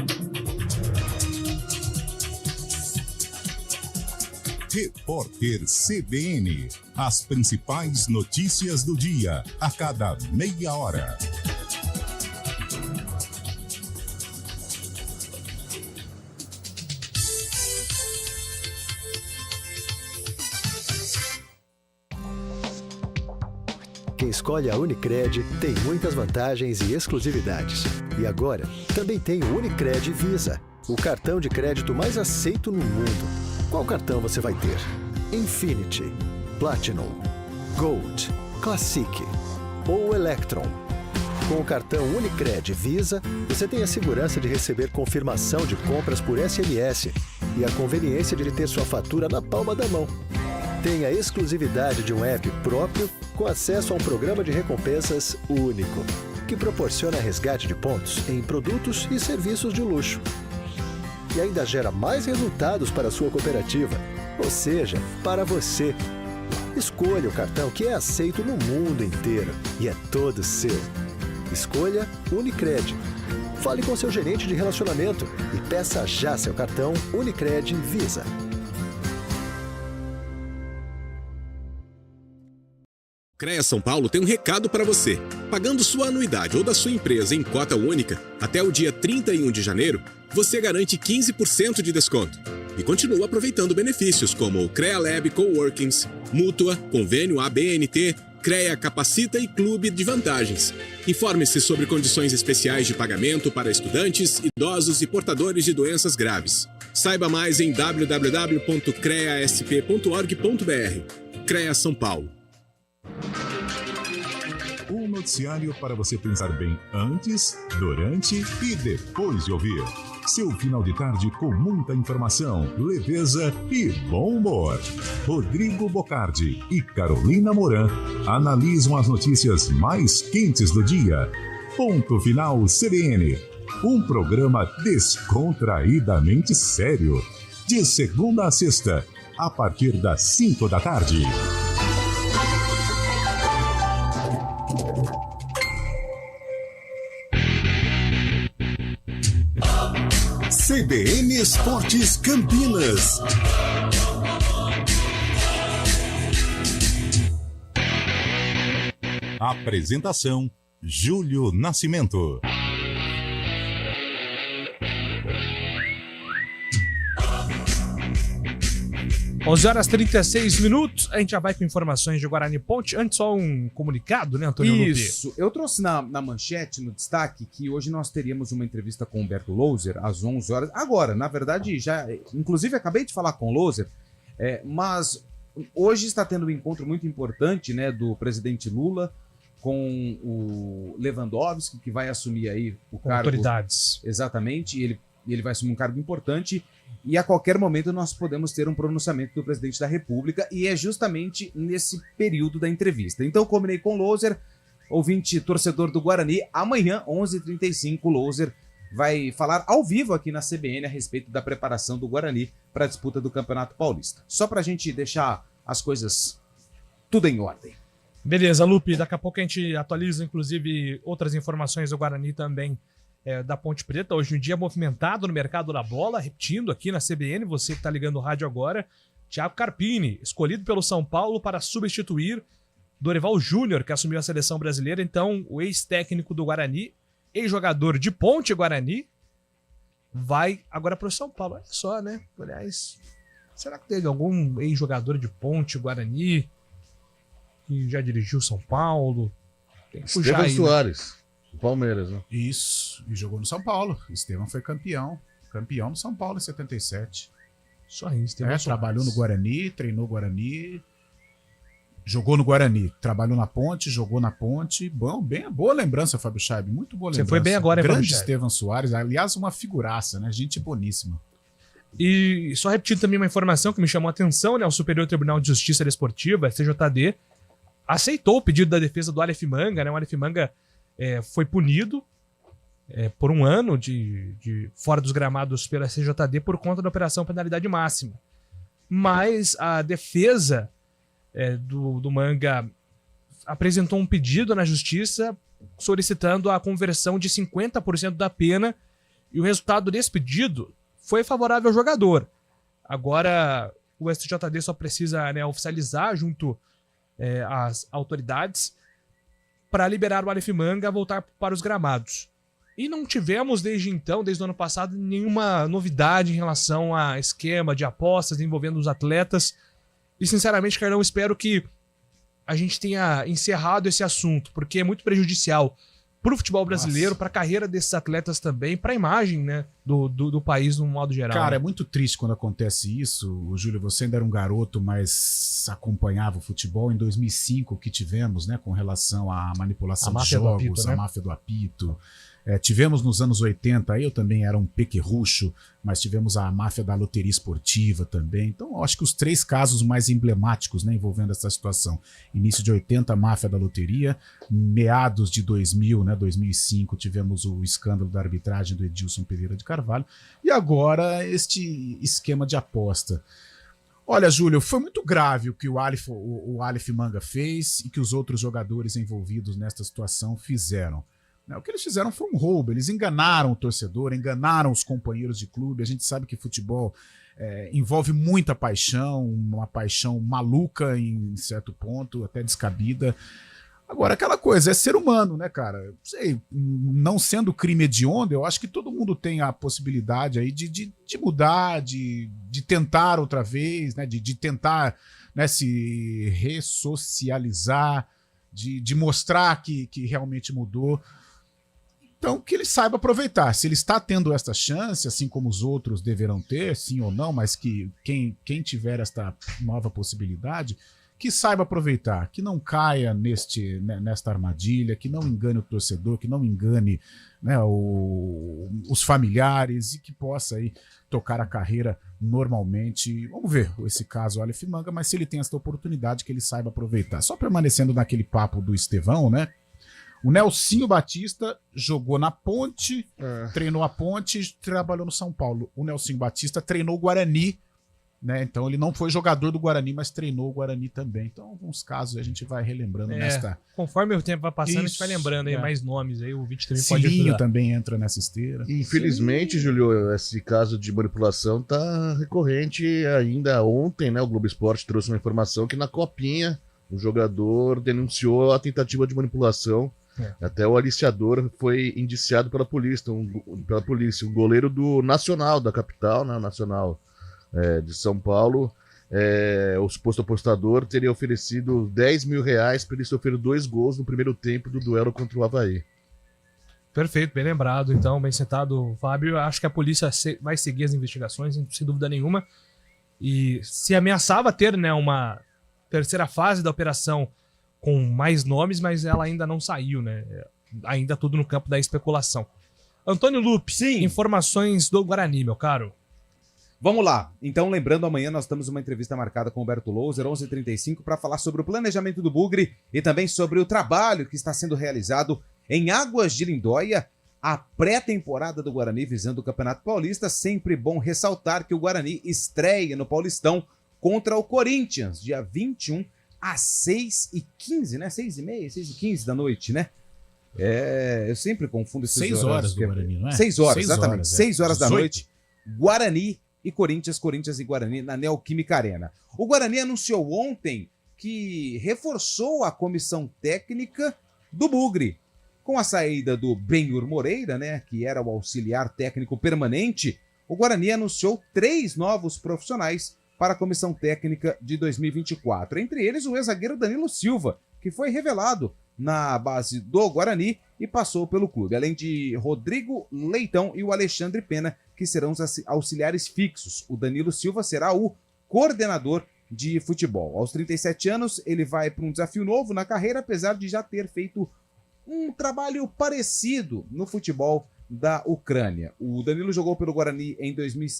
Repórter CBN. As principais notícias do dia, a cada meia hora. Quem escolhe a Unicred tem muitas vantagens e exclusividades. E agora, também tem o Unicred Visa, o cartão de crédito mais aceito no mundo. Qual cartão você vai ter? Infinity, Platinum, Gold, Classic ou Electron? Com o cartão Unicred Visa, você tem a segurança de receber confirmação de compras por SMS e a conveniência de ter sua fatura na palma da mão. Tem a exclusividade de um app próprio com acesso a um programa de recompensas único, que proporciona resgate de pontos em produtos e serviços de luxo. E ainda gera mais resultados para a sua cooperativa, ou seja, para você. Escolha o cartão que é aceito no mundo inteiro e é todo seu. Escolha Unicred. Fale com seu gerente de relacionamento e peça já seu cartão Unicred Visa. CREA São Paulo tem um recado para você. Pagando sua anuidade ou da sua empresa em cota única, até o dia 31 de janeiro, você garante 15% de desconto. E continua aproveitando benefícios como o CREA Lab Coworkings, Mútua, Convênio ABNT, CREA Capacita e Clube de Vantagens. Informe-se sobre condições especiais de pagamento para estudantes, idosos e portadores de doenças graves. Saiba mais em www.creasp.org.br. CREA São Paulo. Um noticiário para você pensar bem antes, durante e depois de ouvir. Seu final de tarde com muita informação, leveza e bom humor. Rodrigo Bocardi e Carolina Moran analisam as notícias mais quentes do dia. Ponto Final CBN. Um programa descontraídamente sério. De segunda a sexta, a partir das 5 da tarde. CBN Esportes Campinas. Apresentação: Júlio Nascimento. Onze horas 36 minutos, a gente já vai com informações de Guarani Ponte. Antes, só um comunicado, né, Antônio Lupi? Isso, eu trouxe na manchete, no destaque, que hoje nós teríamos uma entrevista com o Humberto Louser às 11 horas. Agora, na verdade, já, inclusive acabei de falar com o Louser, mas hoje está tendo um encontro muito importante, né, do presidente Lula com o Lewandowski, que vai assumir aí o cargo... Autoridades. Exatamente, ele vai assumir um cargo importante e a qualquer momento nós podemos ter um pronunciamento do presidente da República e é justamente nesse período da entrevista. Então eu combinei com o Louser, ouvinte torcedor do Guarani, amanhã, 11h35, o Louser vai falar ao vivo aqui na CBN a respeito da preparação do Guarani para a disputa do Campeonato Paulista. Só para a gente deixar as coisas tudo em ordem. Beleza, Lupe, daqui a pouco a gente atualiza, inclusive, outras informações do Guarani também, da Ponte Preta. Hoje um dia movimentado no mercado da bola, repetindo aqui na CBN, você que está ligando o rádio agora, Thiago Carpini, escolhido pelo São Paulo para substituir Dorival Júnior, que assumiu a seleção brasileira. Então, o ex-técnico do Guarani, ex-jogador de Ponte Guarani, vai agora para o São Paulo. Olha só, né? Aliás, será que teve algum ex-jogador de Ponte Guarani que já dirigiu São Paulo? Tem que puxar Estevam aí, Soares, do Palmeiras, né? Isso, e jogou no São Paulo. Estevam foi campeão no São Paulo em 77. Só aí, Estevam Soares. Trabalhou no Guarani, treinou Guarani, jogou no Guarani, trabalhou na Ponte, jogou na Ponte. Bom, boa lembrança, Fábio Chaib, muito boa lembrança. Você foi bem agora, Grande Fábio Chaib. Estevam Soares, aliás, uma figuraça, né? Gente boníssima. E só repetindo também uma informação que me chamou a atenção, né? O Superior Tribunal de Justiça Desportiva, STJD, aceitou o pedido da defesa do Aleph Manga, né? O Aleph Manga foi punido por 1 ano de fora dos gramados pela STJD por conta da operação penalidade máxima. Mas a defesa do Manga apresentou um pedido na justiça solicitando a conversão de 50% da pena e o resultado desse pedido foi favorável ao jogador. Agora o STJD só precisa, né, oficializar junto às autoridades para liberar o Aleph Manga a voltar para os gramados. E não tivemos desde então, desde o ano passado, nenhuma novidade em relação a esquema de apostas envolvendo os atletas. E sinceramente, Carlão, espero que a gente tenha encerrado esse assunto, porque é muito prejudicial para o futebol brasileiro, para a carreira desses atletas também, para a imagem, né, do país no modo geral. Cara, né? é muito triste quando acontece isso. Júlio, você ainda era um garoto, mas acompanhava o futebol. Em 2005, o que tivemos, né, com relação à manipulação de jogos, apito, né? a máfia do apito. Tivemos nos anos 80, eu também era um pequerrucho, mas tivemos a máfia da loteria esportiva também. Então, eu acho que os 3 casos mais emblemáticos, né, envolvendo essa situação. Início de 80, a máfia da loteria. Meados de 2000, né, 2005, tivemos o escândalo da arbitragem do Edilson Pereira de Carvalho. E agora, este esquema de aposta. Olha, Júlio, foi muito grave o que o Aleph Manga fez e que os outros jogadores envolvidos nesta situação fizeram. O que eles fizeram foi um roubo, eles enganaram o torcedor, enganaram os companheiros de clube. A gente sabe que futebol envolve muita paixão, uma paixão maluca em certo ponto, até descabida. Agora, aquela coisa, é ser humano, né, cara? Sei, não sendo crime hediondo, eu acho que todo mundo tem a possibilidade aí de mudar, de tentar outra vez, né, de tentar, né, se ressocializar, de mostrar que realmente mudou. Então, que ele saiba aproveitar. Se ele está tendo esta chance, assim como os outros deverão ter, sim ou não, mas que quem tiver esta nova possibilidade, que saiba aproveitar, que não caia nesta armadilha, que não engane o torcedor, que não engane, né, os familiares e que possa aí tocar a carreira normalmente. Vamos ver esse caso Aleph Manga, mas se ele tem essa oportunidade, que ele saiba aproveitar. Só permanecendo naquele papo do Estevão, né? O Nelsinho Batista jogou na Ponte, treinou a Ponte, trabalhou no São Paulo. O Nelsinho Batista treinou o Guarani, né? Então ele não foi jogador do Guarani, mas treinou o Guarani também. Então alguns casos a gente vai relembrando nesta... Conforme o tempo vai passando, a gente vai lembrando aí mais nomes. Aí o Vídeo também pode Cilinho ajudar. também entra nessa esteira. Infelizmente, Júlio, esse caso de manipulação tá recorrente ainda ontem, né? O Globo Esporte trouxe uma informação que na Copinha o jogador denunciou a tentativa de manipulação. Até o aliciador foi indiciado pela polícia, um goleiro do Nacional, da capital, né? Nacional de São Paulo. O suposto apostador teria oferecido R$10 mil para ele sofrer 2 gols no primeiro tempo do duelo contra o Avaí. Perfeito, bem lembrado, então, bem citado, Fábio. Acho que a polícia vai seguir as investigações, sem dúvida nenhuma. E se ameaçava ter, né, uma terceira fase da operação com mais nomes, mas ela ainda não saiu, né? Ainda tudo no campo da especulação. Antônio Lupe, informações do Guarani, meu caro. Vamos lá. Então, lembrando, amanhã nós temos uma entrevista marcada com o Humberto Louser, 11h35, para falar sobre o planejamento do Bugre e também sobre o trabalho que está sendo realizado em Águas de Lindóia, a pré-temporada do Guarani visando o Campeonato Paulista. Sempre bom ressaltar que o Guarani estreia no Paulistão contra o Corinthians, dia 21 às 6h15, né? 6h30, 6h15 da noite, né? Eu sempre confundo esses 6 horas do Guarani, não é? 6 horas, 6 exatamente. horas, 6 horas da 18. noite, Guarani e Corinthians, Corinthians e Guarani na Neoquímica Arena. O Guarani anunciou ontem que reforçou a comissão técnica do Bugre. Com a saída do Benhur Moreira, né, que era o auxiliar técnico permanente, o Guarani anunciou 3 novos profissionais para a comissão técnica de 2024. Entre eles, o ex-zagueiro Danilo Silva, que foi revelado na base do Guarani e passou pelo clube, além de Rodrigo Leitão e o Alexandre Pena, que serão os auxiliares fixos. O Danilo Silva será o coordenador de futebol. Aos 37 anos, ele vai para um desafio novo na carreira, apesar de já ter feito um trabalho parecido no futebol da Ucrânia. O Danilo jogou pelo Guarani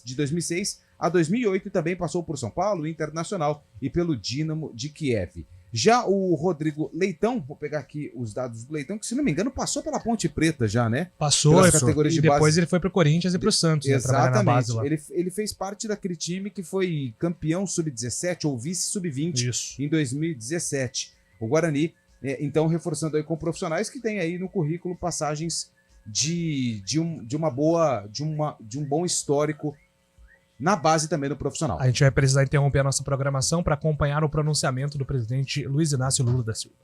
de 2006 a 2008 e também passou por São Paulo, Internacional e pelo Dínamo de Kiev. Já o Rodrigo Leitão, vou pegar aqui os dados do Leitão, que se não me engano passou pela Ponte Preta já, né? Passou, e depois ele foi pro Corinthians e pro Santos, né, trabalhar na base lá. Ele fez parte daquele time que foi campeão sub-17 ou vice-sub-20 em 2017. O Guarani, então, reforçando aí com profissionais que tem aí no currículo passagens de um bom histórico na base também do profissional. A gente vai precisar interromper a nossa programação para acompanhar o pronunciamento do presidente Luiz Inácio Lula da Silva.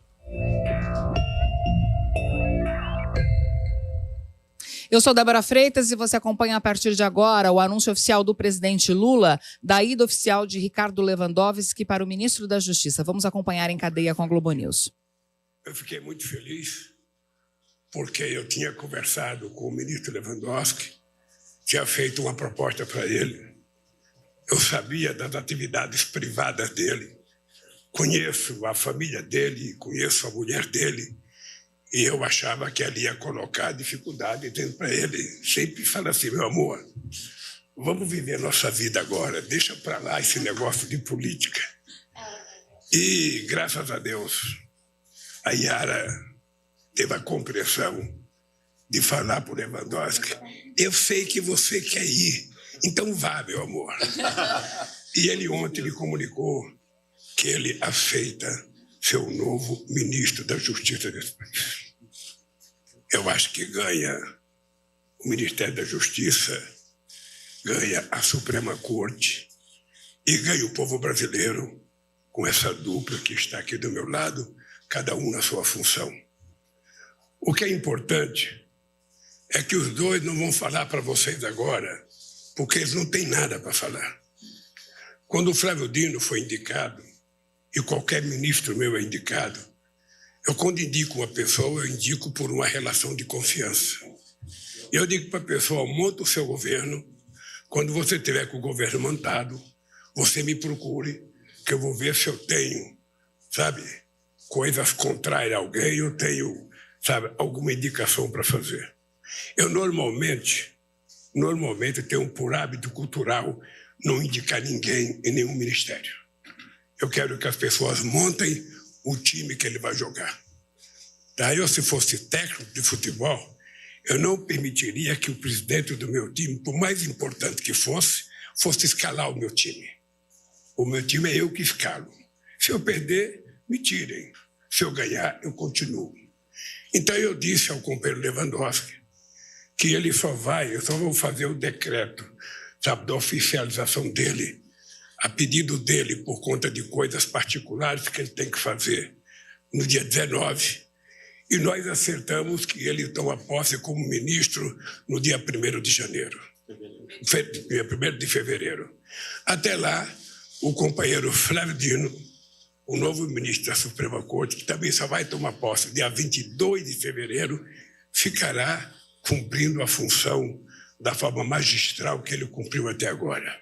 Eu sou Débora Freitas e você acompanha a partir de agora o anúncio oficial do presidente Lula da ida oficial de Ricardo Lewandowski para o ministro da Justiça. Vamos acompanhar em cadeia com a Globo News. Eu fiquei muito feliz porque eu tinha conversado com o ministro Lewandowski, tinha feito uma proposta para ele. Eu sabia das atividades privadas dele, conheço a família dele, conheço a mulher dele, e eu achava que ele ia colocar dificuldade, dizendo para ele, sempre fala assim, meu amor, vamos viver nossa vida agora, deixa para lá esse negócio de política. E, graças a Deus, a Yara teve a compreensão de falar para o Lewandowski, eu sei que você quer ir, então vá, meu amor. E ele ontem me comunicou que ele aceita ser o novo ministro da Justiça desse país. Eu acho que ganha o Ministério da Justiça, ganha a Suprema Corte e ganha o povo brasileiro com essa dupla que está aqui do meu lado, cada um na sua função. O que é importante é que os dois não vão falar para vocês agora, porque eles não têm nada para falar. Quando o Flávio Dino foi indicado, e qualquer ministro meu é indicado, eu quando indico uma pessoa, eu indico por uma relação de confiança. Eu digo para a pessoa, monta o seu governo, quando você estiver com o governo montado, você me procure, que eu vou ver se eu tenho sabe, coisas contrárias a alguém, eu tenho, sabe, alguma indicação para fazer. Eu normalmente tenho por hábito cultural não indicar ninguém em nenhum ministério. Eu quero que as pessoas montem o time que ele vai jogar. Daí, eu, se fosse técnico de futebol, eu não permitiria que o presidente do meu time, por mais importante que fosse escalar o meu time. O meu time é eu que escalo. Se eu perder, me tirem. Se eu ganhar, eu continuo. Então, eu disse ao companheiro Lewandowski que eu só vou fazer o decreto, sabe, da oficialização dele, a pedido dele, por conta de coisas particulares que ele tem que fazer, no dia 19. E nós acertamos que ele toma posse como ministro no dia 1º de janeiro. Dia 1º de fevereiro. Até lá, o companheiro Flávio Dino, o novo ministro da Suprema Corte, que também só vai tomar posse dia 22 de fevereiro, ficará cumprindo a função da forma magistral que ele cumpriu até agora.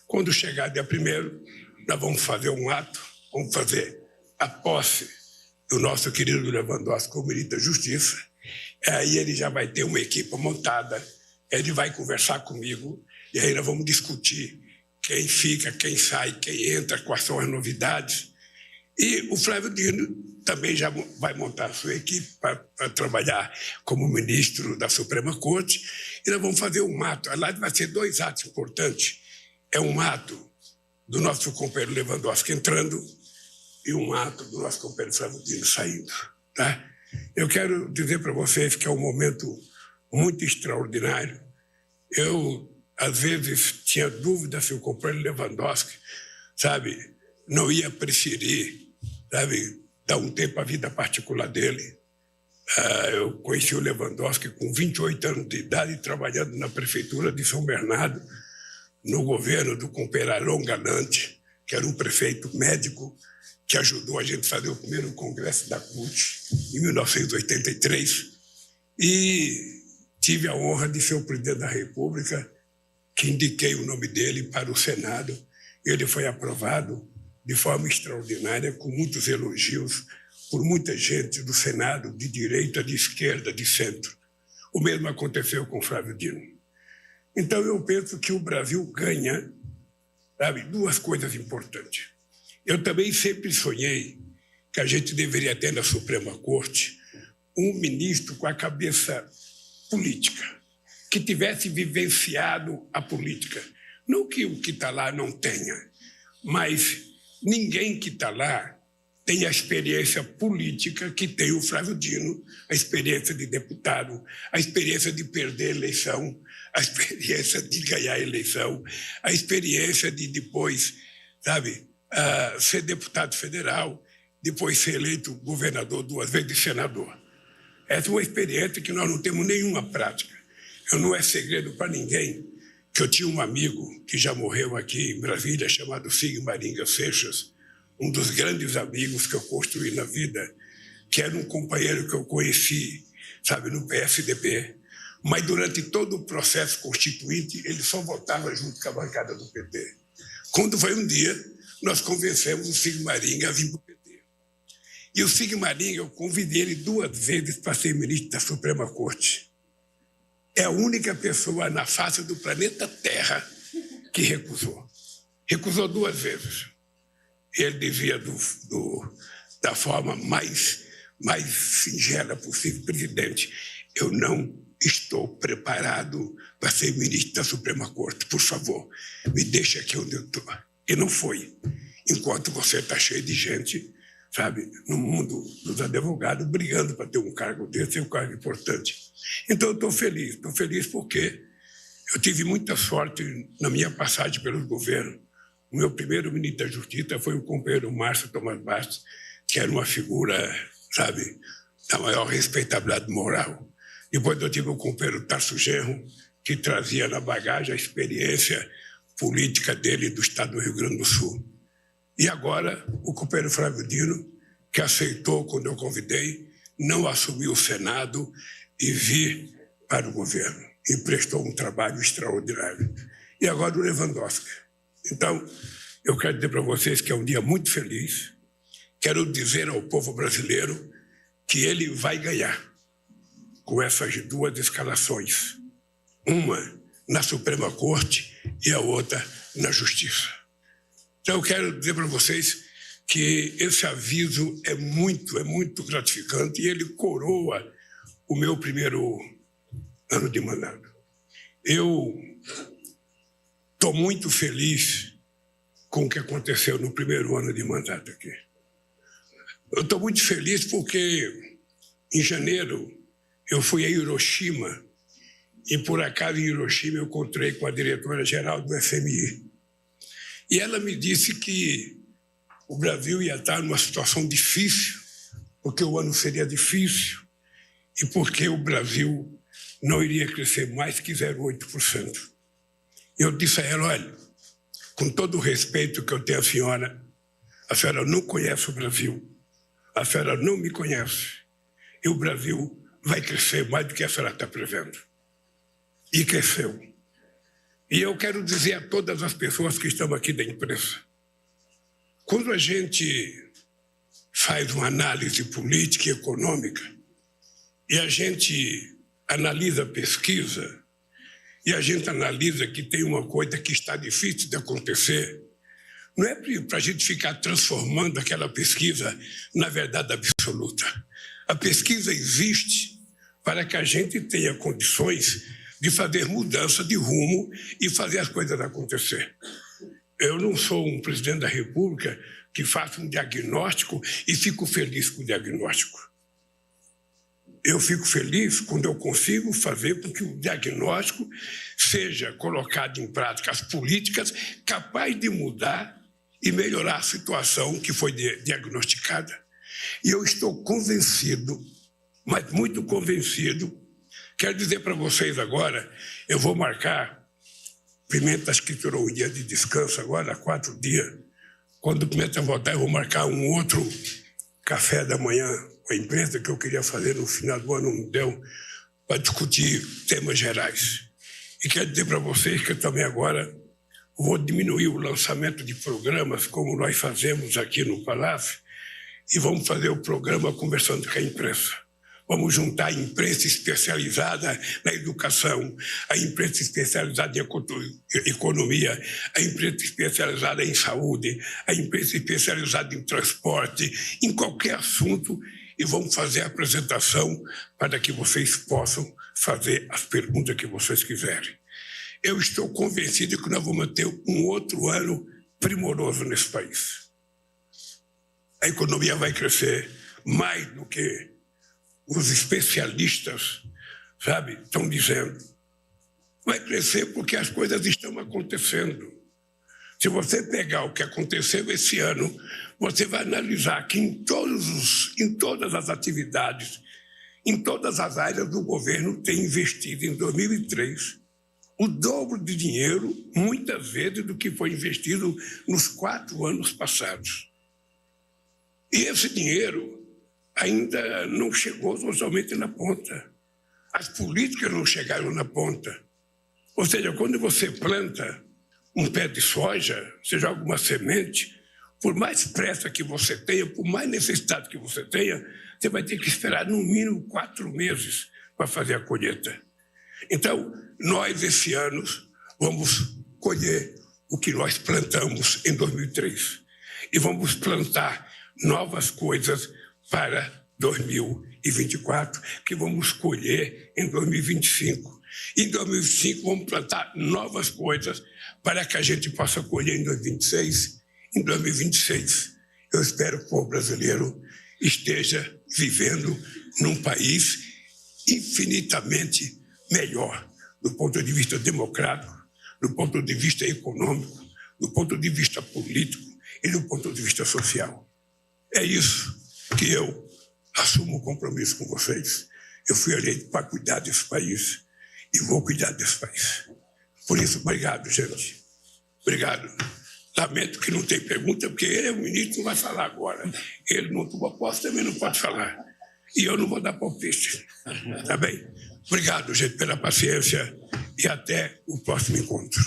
Quando chegar dia 1º, nós vamos fazer um ato, vamos fazer a posse do nosso querido Lewandowski como ministro da Justiça. Aí ele já vai ter uma equipe montada, ele vai conversar comigo, e aí nós vamos discutir quem fica, quem sai, quem entra, quais são as novidades. E o Flávio Dino também já vai montar a sua equipe para trabalhar como ministro da Suprema Corte. E nós vamos fazer um ato. Lá vai ser 2 atos importantes. É um ato do nosso companheiro Lewandowski entrando e um ato do nosso companheiro Flávio Dino saindo. Tá? Eu quero dizer para vocês que é um momento muito extraordinário. Eu, às vezes, tinha dúvida se o companheiro Lewandowski, sabe, não ia preferir, sabe, dar um tempo à vida particular dele. Eu conheci o Lewandowski com 28 anos de idade, trabalhando na prefeitura de São Bernardo, no governo do companheiro Aron Galante, que era um prefeito médico que ajudou a gente a fazer o primeiro congresso da CUT em 1983. E tive a honra de ser o presidente da República, que indiquei o nome dele para o Senado. Ele foi aprovado de forma extraordinária, com muitos elogios por muita gente do Senado, de direita, de esquerda, de centro. O mesmo aconteceu com Flávio Dino. Então, eu penso que o Brasil ganha, sabe, 2 coisas importantes. Eu também sempre sonhei que a gente deveria ter na Suprema Corte um ministro com a cabeça política, que tivesse vivenciado a política. Não que o que está lá não tenha, mas ninguém que está lá tem a experiência política que tem o Flávio Dino, a experiência de deputado, a experiência de perder a eleição, a experiência de ganhar a eleição, a experiência de depois, sabe, ser deputado federal, depois ser eleito governador 2 vezes, senador. Essa é uma experiência que nós não temos nenhuma prática. Não é segredo para ninguém que eu tinha um amigo que já morreu aqui em Brasília, chamado Sigmaringa Seixas, um dos grandes amigos que eu construí na vida, que era um companheiro que eu conheci, sabe, no PSDB, mas durante todo o processo constituinte ele só votava junto com a bancada do PT. Quando foi um dia, nós convencemos o Sigmaringa a vir para o PT. E o Sigmaringa, eu convidei ele 2 vezes para ser ministro da Suprema Corte. É a única pessoa na face do planeta Terra que recusou. Recusou 2 vezes. Ele dizia da forma mais singela possível: presidente, eu não estou preparado para ser ministro da Suprema Corte. Por favor, me deixe aqui onde eu estou. E não foi. Enquanto você está cheio de gente, sabe, no mundo dos advogados, brigando para ter um cargo desse, é um cargo importante. Então, eu estou feliz porque eu tive muita sorte na minha passagem pelos governos. O meu primeiro ministro da Justiça foi o companheiro Márcio Tomás Bastos, que era uma figura, sabe, da maior respeitabilidade moral. Depois eu tive o companheiro Tarso Genro, que trazia na bagagem a experiência política dele do estado do Rio Grande do Sul. E agora o companheiro Flávio Dino, que aceitou quando eu convidei, não assumiu o Senado e vir para o governo. E prestou um trabalho extraordinário. E agora o Lewandowski. Então, eu quero dizer para vocês que é um dia muito feliz, quero dizer ao povo brasileiro que ele vai ganhar com essas duas escalações. Uma na Suprema Corte e a outra na Justiça. Então, eu quero dizer para vocês que esse aviso é muito gratificante e ele coroa o meu primeiro ano de mandato. Eu estou muito feliz com o que aconteceu no primeiro ano de mandato aqui. Eu estou muito feliz porque, em janeiro, eu fui a Hiroshima e, por acaso, em Hiroshima, eu encontrei com a diretora-geral do FMI. E ela me disse que o Brasil ia estar numa situação difícil, porque o ano seria difícil e porque o Brasil não iria crescer mais que 0,8%. Eu disse a ela, olha, com todo o respeito que eu tenho à senhora não conhece o Brasil, a senhora não me conhece, e o Brasil vai crescer mais do que a senhora está prevendo. E cresceu. E eu quero dizer a todas as pessoas que estão aqui da imprensa, quando a gente faz uma análise política e econômica e a gente analisa a pesquisa e a gente analisa que tem uma coisa que está difícil de acontecer, não é para a gente ficar transformando aquela pesquisa na verdade absoluta. A pesquisa existe para que a gente tenha condições de fazer mudança de rumo e fazer as coisas acontecer. Eu não sou um presidente da República que faça um diagnóstico e fico feliz com o diagnóstico. Eu fico feliz quando eu consigo fazer com que o diagnóstico seja colocado em práticas políticas capazes de mudar e melhorar a situação que foi diagnosticada. E eu estou convencido, mas muito convencido, quero dizer para vocês agora, eu vou marcar, Pimenta acho que tirou um dia de descanso agora, 4 dias, quando o Pimenta voltar eu vou marcar um outro café da manhã com a imprensa que eu queria fazer no final do ano, não deu, para discutir temas gerais. E quero dizer para vocês que eu também agora vou diminuir o lançamento de programas, como nós fazemos aqui no Palácio, e vamos fazer o programa conversando com a imprensa. Vamos juntar a imprensa especializada na educação, a imprensa especializada em economia, a imprensa especializada em saúde, a imprensa especializada em transporte, em qualquer assunto, e vamos fazer a apresentação para que vocês possam fazer as perguntas que vocês quiserem. Eu estou convencido que nós vamos ter um outro ano primoroso nesse país. A economia vai crescer mais do que os especialistas, sabe, estão dizendo. Vai crescer porque as coisas estão acontecendo. Se você pegar o que aconteceu esse ano, você vai analisar que em todas as atividades, em todas as áreas do governo tem investido em 2003 o dobro de dinheiro, muitas vezes, do que foi investido nos 4 anos passados. E esse dinheiro ainda não chegou totalmente na ponta. As políticas não chegaram na ponta. Ou seja, quando você planta um pé de soja, você joga uma semente, por mais pressa que você tenha, por mais necessidade que você tenha, você vai ter que esperar no mínimo 4 meses para fazer a colheita. Então, nós esse ano vamos colher o que nós plantamos em 2003 e vamos plantar novas coisas para 2024, que vamos colher em 2025. Em 2025, vamos plantar novas coisas para que a gente possa colher em 2026. Em 2026, eu espero que o povo brasileiro esteja vivendo num país infinitamente melhor, do ponto de vista democrático, do ponto de vista econômico, do ponto de vista político e do ponto de vista social. É isso que eu assumo o compromisso com vocês. Eu fui eleito para cuidar desse país e vou cuidar desse país. Por isso, obrigado, gente. Obrigado. Lamento que não tem pergunta, porque ele é o ministro, não vai falar agora. Ele não tomou posse, também não pode falar. E eu não vou dar palpite. Tá bem? Obrigado, gente, pela paciência e até o próximo encontro.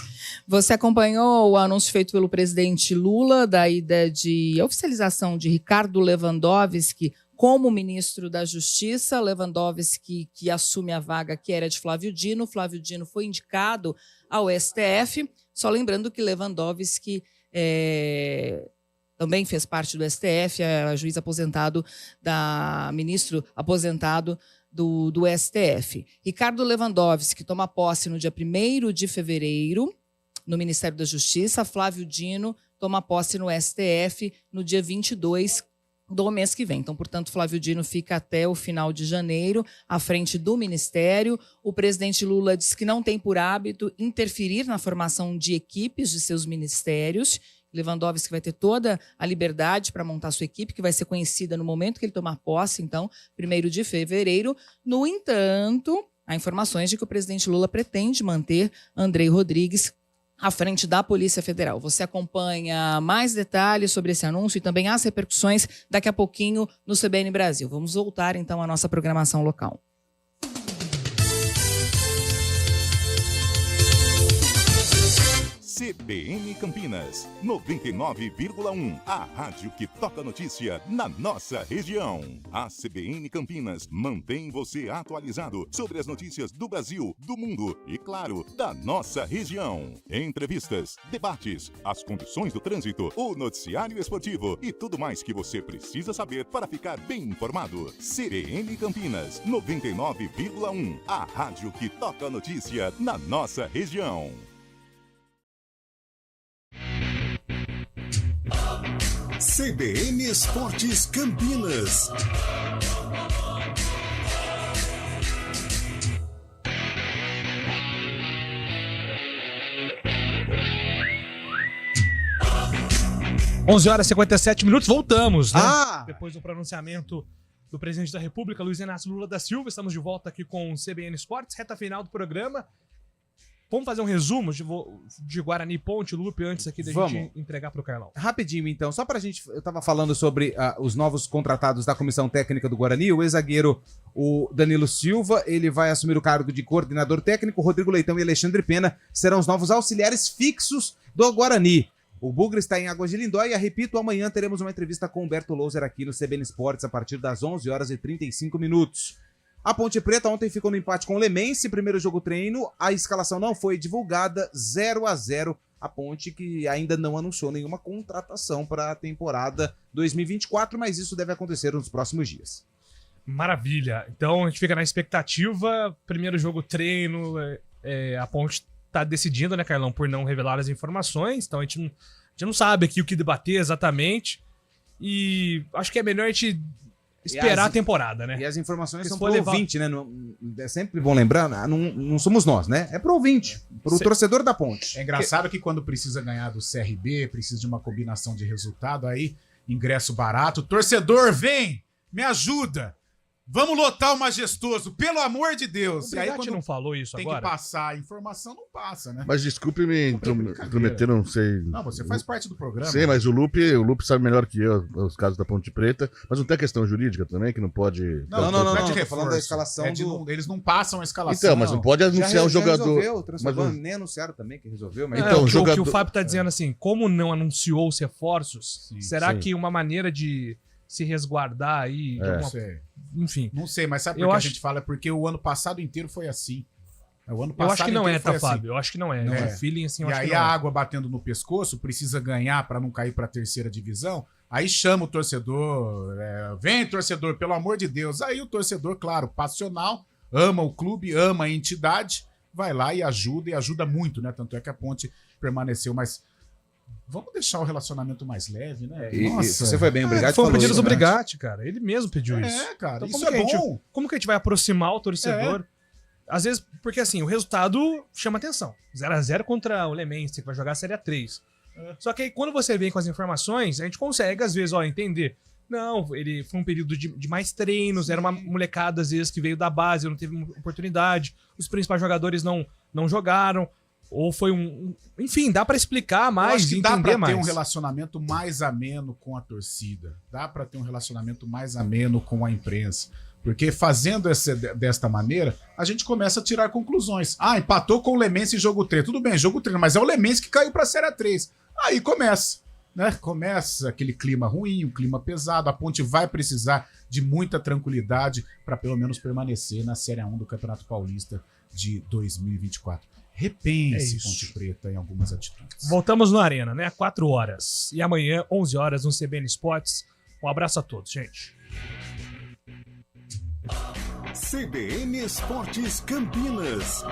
Você acompanhou o anúncio feito pelo presidente Lula da ida de oficialização de Ricardo Lewandowski como ministro da Justiça. Lewandowski que assume a vaga que era de Flávio Dino. Flávio Dino foi indicado ao STF. Só lembrando que Lewandowski também fez parte do STF, juiz aposentado, ministro aposentado do STF. Ricardo Lewandowski toma posse no dia 1º de fevereiro, no Ministério da Justiça. Flávio Dino toma posse no STF no dia 22 do mês que vem. Então, portanto, Flávio Dino fica até o final de janeiro à frente do Ministério. O presidente Lula diz que não tem por hábito interferir na formação de equipes de seus ministérios. Lewandowski vai ter toda a liberdade para montar sua equipe, que vai ser conhecida no momento que ele tomar posse, então, 1º de fevereiro. No entanto, há informações de que o presidente Lula pretende manter Andrei Rodrigues à frente da Polícia Federal. Você acompanha mais detalhes sobre esse anúncio e também as repercussões daqui a pouquinho no CBN Brasil. Vamos voltar, então, à nossa programação local. CBN Campinas, 99,1. A rádio que toca notícia na nossa região. A CBN Campinas mantém você atualizado sobre as notícias do Brasil, do mundo e, claro, da nossa região. Entrevistas, debates, as condições do trânsito, o noticiário esportivo e tudo mais que você precisa saber para ficar bem informado. CBN Campinas, 99,1. A rádio que toca notícia na nossa região. CBN Esportes Campinas. Onze horas e 57 minutos, voltamos, né? Depois do pronunciamento do presidente da República, Luiz Inácio Lula da Silva, estamos de volta aqui com o CBN Esportes, reta final do programa. Vamos fazer um resumo de Guarani Ponte Lupe antes aqui da gente entregar para o Carlão. Rapidinho, então, só pra gente... Eu tava falando sobre os novos contratados da comissão técnica do Guarani. O ex-zagueiro, o Danilo Silva, ele vai assumir o cargo de coordenador técnico. Rodrigo Leitão e Alexandre Pena serão os novos auxiliares fixos do Guarani. O Bugre está em Águas de Lindóia. Repito, amanhã teremos uma entrevista com Humberto Louser aqui no CBN Esportes a partir das 11 horas e 35 minutos. A Ponte Preta ontem ficou no empate com o Lemense, primeiro jogo treino, a escalação não foi divulgada, 0-0. A Ponte que ainda não anunciou nenhuma contratação para a temporada 2024, mas isso deve acontecer nos próximos dias. Maravilha, então a gente fica na expectativa, primeiro jogo treino, a Ponte tá decidindo, né, Carlão, por não revelar as informações, então a gente não sabe aqui o que debater exatamente, e acho que é melhor a gente esperar a temporada, né? E as informações são pro ouvinte, né? É sempre bom lembrar, não somos nós, né? É pro ouvinte, pro torcedor da Ponte. É engraçado que quando precisa ganhar do CRB, precisa de uma combinação de resultado, aí ingresso barato, torcedor, vem, me ajuda. Vamos lotar o Majestoso, pelo amor de Deus. O Brigatti não falou isso agora? Tem que passar a informação, não passa, né? Mas desculpe me intrometer, não sei. Não, você faz parte do programa. Sim, mas o Lupe sabe melhor que eu os casos da Ponte Preta. Mas não tem a questão jurídica também, que não pode... Não, tô falando da escalação eles não passam a escalação. Então, mas não pode anunciar o jogador. Nem anunciaram também que resolveu. Mas então, o que o Fábio tá dizendo assim, como não anunciou os reforços, será que uma maneira de se resguardar aí... Não sei. Enfim. Não sei, mas sabe por que a gente fala? Porque o ano passado inteiro foi assim. Eu acho que não é, tá, Fábio? Eu acho que não é. É. Feeling, assim, eu acho que não é. E aí a água batendo no pescoço, precisa ganhar para não cair para a terceira divisão. Aí chama o torcedor, vem torcedor, pelo amor de Deus. Aí o torcedor, claro, passional, ama o clube, ama a entidade, vai lá e ajuda muito, né? Tanto é que a Ponte permaneceu, mas... Vamos deixar o relacionamento mais leve, né? Nossa, você foi bem, obrigado. Foi um pedido do Brigatti, cara. Ele mesmo pediu isso. Cara, então, isso é bom. Como que a gente vai aproximar o torcedor? Às vezes, porque assim, o resultado chama atenção. 0-0 contra o Lemense, que vai jogar a Série A3. Só que aí, quando você vem com as informações, a gente consegue, às vezes, entender. Não, ele foi um período de mais treinos, era uma molecada, às vezes, que veio da base, não teve oportunidade, os principais jogadores não jogaram. Ou foi enfim, dá pra explicar mais, acho que entender dá pra mais. ter um relacionamento mais ameno com a torcida. Dá pra ter um relacionamento mais ameno com a imprensa. Porque fazendo desta maneira, a gente começa a tirar conclusões. Ah, empatou com o Lemense em jogo 3. Tudo bem, jogo 3, mas é o Lemense que caiu para a Série A3. Aí começa, né? Começa aquele clima ruim, um clima pesado. A Ponte vai precisar de muita tranquilidade para pelo menos permanecer na Série A1 do Campeonato Paulista de 2024. Repense, Ponte Preta, em algumas atitudes. Voltamos no Arena, né? 4 horas. E amanhã, 11 horas, no CBN Esportes. Um abraço a todos, gente. CBN Esportes Campinas.